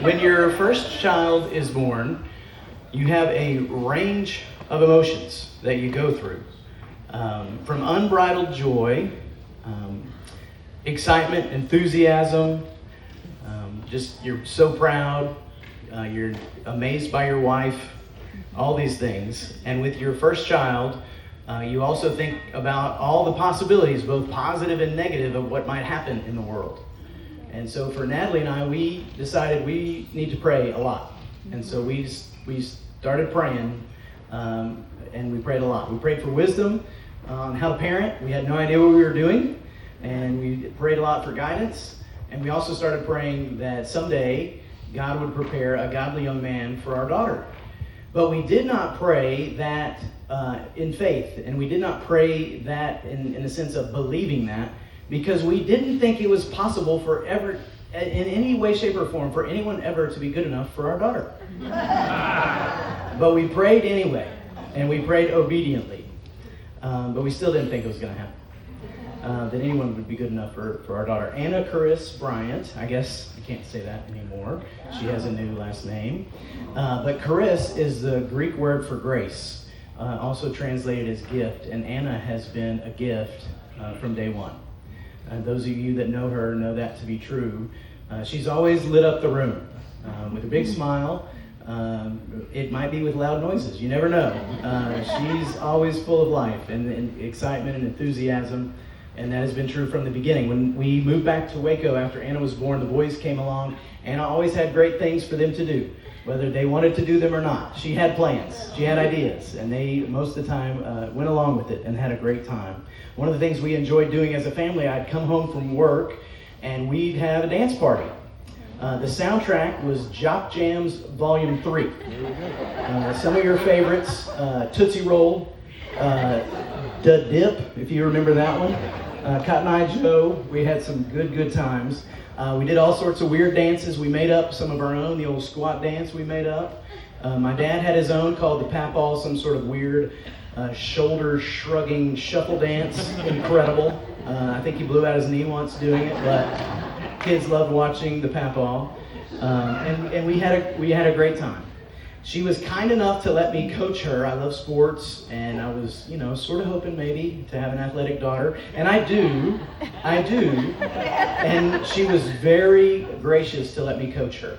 When your first child is born, you have a range of emotions that you go through. From unbridled joy, excitement, enthusiasm, just you're so proud, you're amazed by your wife, all these things. And with your first child, you also think about all the possibilities, both positive and negative, of what might happen in the world. And so for Natalie and I, we decided we need to pray a lot. And so we started praying, and we prayed a lot. We prayed for wisdom on how to parent. We had no idea what we were doing, and we prayed a lot for guidance. And we also started praying that someday God would prepare a godly young man for our daughter. But we did not pray that in faith, and we did not pray that in the sense of believing that, because we didn't think it was possible for ever, in any way, shape, or form, for anyone ever to be good enough for our daughter. But we prayed anyway, and we prayed obediently. But we still didn't think it was going to happen, that anyone would be good enough for our daughter. Anna Charis Bryant, I guess I can't say that anymore. She has a new last name. But Charis is the Greek word for grace, also translated as gift, and Anna has been a gift from day one. Those of you that know her know that to be true. She's always lit up the room with a big smile. It might be with loud noises. You never know. She's always full of life and excitement and enthusiasm, and that has been true from the beginning. When we moved back to Waco after Anna was born, the boys came along. Anna always had great things for them to do, whether they wanted to do them or not. She had plans. She had ideas, and they, most of the time, went along with it and had a great time. One of the things we enjoyed doing as a family, I'd come home from work, and we'd have a dance party. The soundtrack was Jock Jams Volume 3. Some of your favorites, Tootsie Roll, Da Dip, if you remember that one, Cotton Eye Joe. We had some good times. We did all sorts of weird dances. We made up some of our own, the old squat dance we made up. My dad had his own called the Papal, some sort of weird shoulder-shrugging shuffle dance. Incredible. I think he blew out his knee once doing it, but kids loved watching the Papal. And we had a great time. She was kind enough to let me coach her. I love sports, and I was, sort of hoping maybe to have an athletic daughter. And I do. And she was very gracious to let me coach her.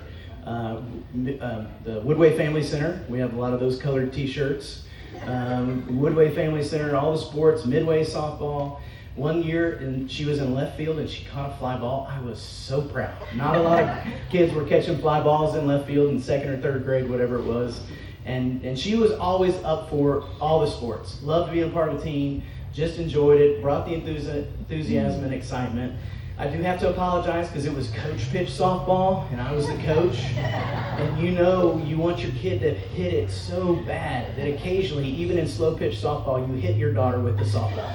The Woodway Family Center, we have a lot of those colored t-shirts. Woodway Family Center, all the sports, Midway softball. One year, and she was in left field, and she caught a fly ball. I was so proud. Not a lot of kids were catching fly balls in left field in second or third grade, whatever it was. And she was always up for all the sports. Loved being a part of the team. Just enjoyed it. Brought the enthusiasm and excitement. I do have to apologize because it was coach pitch softball, and I was the coach. And you want your kid to hit it so bad that occasionally, even in slow pitch softball, you hit your daughter with the softball.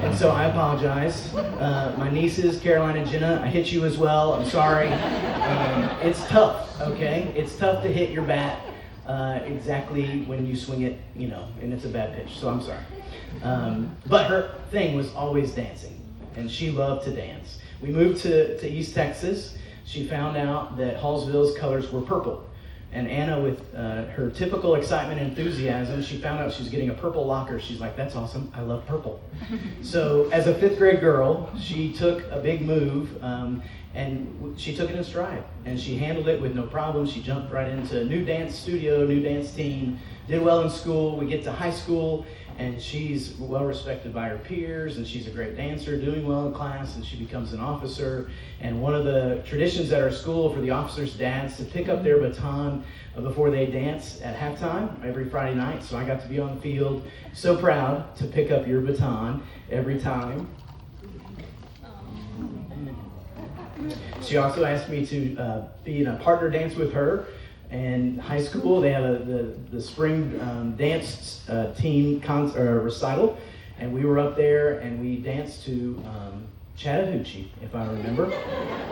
And so I apologize. My nieces, Caroline and Jenna, I hit you as well. I'm sorry. It's tough, okay? It's tough to hit your bat exactly when you swing it, and it's a bad pitch. So I'm sorry. But her thing was always dancing, and she loved to dance. We moved to East Texas. She found out that Hallsville's colors were purple. And Anna, with her typical excitement and enthusiasm, she found out she was getting a purple locker. She's like, that's awesome. I love purple. So as a fifth grade girl, she took a big move, and she took it in stride. And she handled it with no problem. She jumped right into a new dance studio, new dance team, did well in school. We get to high school, and she's well respected by her peers, and she's a great dancer, doing well in class, and she becomes an officer. And one of the traditions at our school for the officers' dads to pick up their baton before they dance at halftime every Friday night. So I got to be on the field, so proud to pick up your baton every time. She also asked me to be in a partner dance with her. And high school, they have the spring dance team recital, and we were up there and we danced to Chattahoochee, if I remember,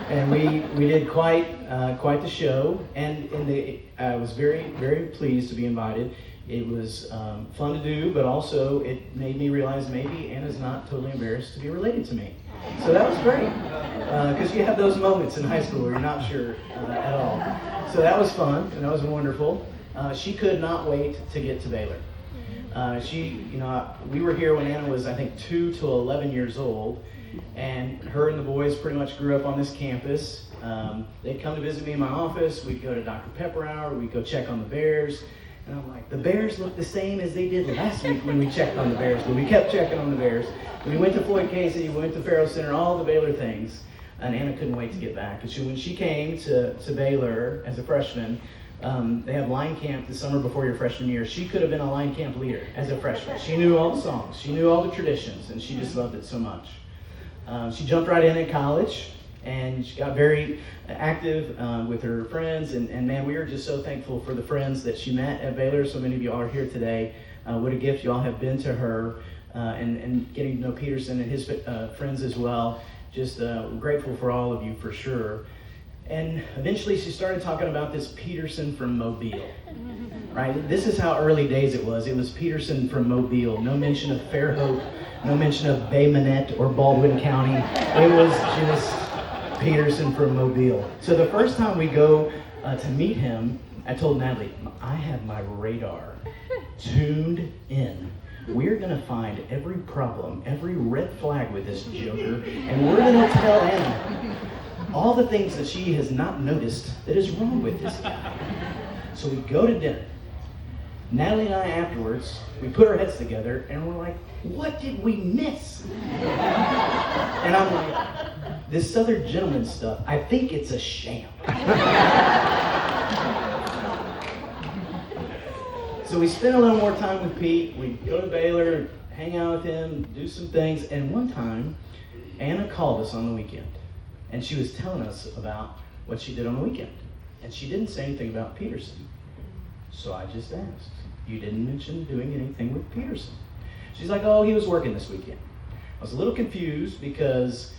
and we did quite the show. And I was very, very pleased to be invited. It was fun to do, but also it made me realize maybe Anna's not totally embarrassed to be related to me. So that was great, because you have those moments in high school where you're not sure at all. So that was fun, and that was wonderful. She could not wait to get to Baylor. We were here when Anna was, I think, 2 to 11 years old, and her and the boys pretty much grew up on this campus. They'd come to visit me in my office. We'd go to Dr. Pepper Hour. We'd go check on the Bears. And I'm like, the Bears look the same as they did last week when we checked on the Bears. But we kept checking on the Bears. We went to Floyd Casey, we went to Farrell Center, all the Baylor things. And Anna couldn't wait to get back. And when she came to Baylor as a freshman, they have line camp the summer before your freshman year. She could have been a line camp leader as a freshman. She knew all the songs. She knew all the traditions. And she just loved it so much. She jumped right in college. And she got very active with her friends. And man, we are just so thankful for the friends that she met at Baylor. So many of you are here today. What a gift you all have been to her. And getting to know Peterson and his friends as well. Just grateful for all of you for sure. And eventually she started talking about this Peterson from Mobile. Right? This is how early days it was. It was Peterson from Mobile. No mention of Fairhope. No mention of Bay Minette or Baldwin County. It was just Peterson from Mobile. So the first time we go to meet him, I told Natalie, I have my radar tuned in. We're going to find every problem, every red flag with this joker, and we're going to tell Anna all the things that she has not noticed that is wrong with this guy. So we go to dinner. Natalie and I afterwards, we put our heads together, and we're like, what did we miss? And I'm like, this Southern gentleman stuff, I think it's a sham. So we spent a little more time with Pete. We go to Baylor, hang out with him, do some things. And one time, Anna called us on the weekend. And she was telling us about what she did on the weekend. And she didn't say anything about Peterson. So I just asked, you didn't mention doing anything with Peterson? She's like, oh, he was working this weekend. I was a little confused because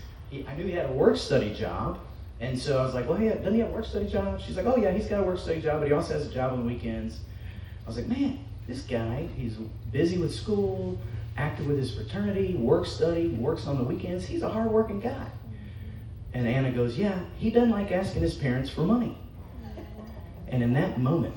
I knew he had a work-study job. And so I was like, well, doesn't he have a work-study job? She's like, oh, yeah, he's got a work-study job, but he also has a job on the weekends. I was like, man, this guy, he's busy with school, active with his fraternity, work-study, works on the weekends. He's a hard-working guy. And Anna goes, yeah, he doesn't like asking his parents for money. And in that moment,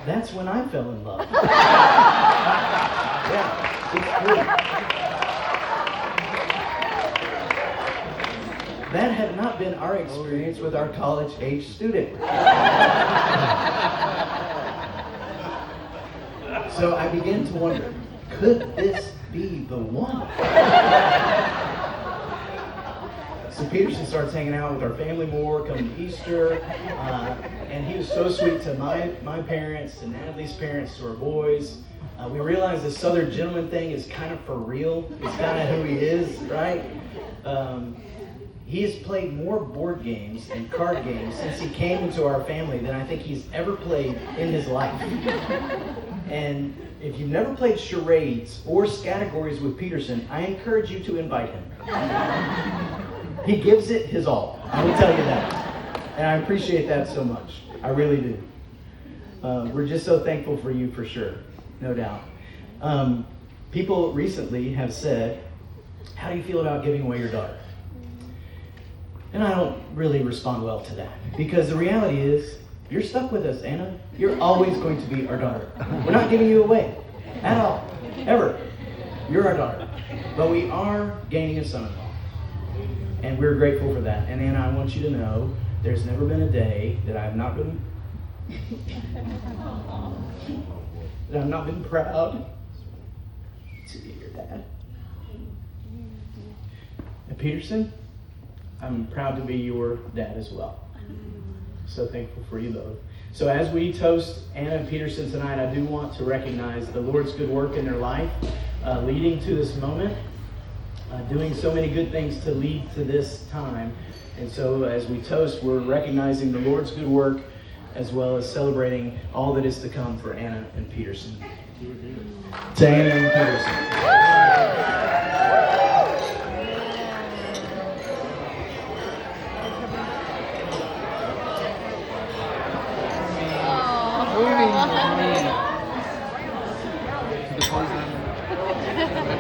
that's when I fell in love. Yeah, it's true. That had not been our experience with our college-age student. So I began to wonder, could this be the one? So Peterson starts hanging out with our family more, coming to Easter, and he was so sweet to my parents, to Natalie's parents, to our boys. We realized the Southern gentleman thing is kind of for real. It's kind of who he is, right? He has played more board games and card games since he came into our family than I think he's ever played in his life. And if you've never played charades or categories with Peterson, I encourage you to invite him. He gives it his all. I will tell you that. And I appreciate that so much. I really do. We're just so thankful for you for sure. No doubt. People recently have said, how do you feel about giving away your daughter? And I don't really respond well to that. Because the reality is, you're stuck with us, Anna. You're always going to be our daughter. We're not giving you away. At all. Ever. You're our daughter. But we are gaining a son-in-law. And we're grateful for that. And Anna, I want you to know, there's never been a day that I've not been proud to be your dad. And Peterson, I'm proud to be your dad as well. So thankful for you both. So as we toast Anna and Peterson tonight, I do want to recognize the Lord's good work in their life, leading to this moment, doing so many good things to lead to this time. And so as we toast, we're recognizing the Lord's good work as well as celebrating all that is to come for Anna and Peterson. To Anna and Peterson. poison.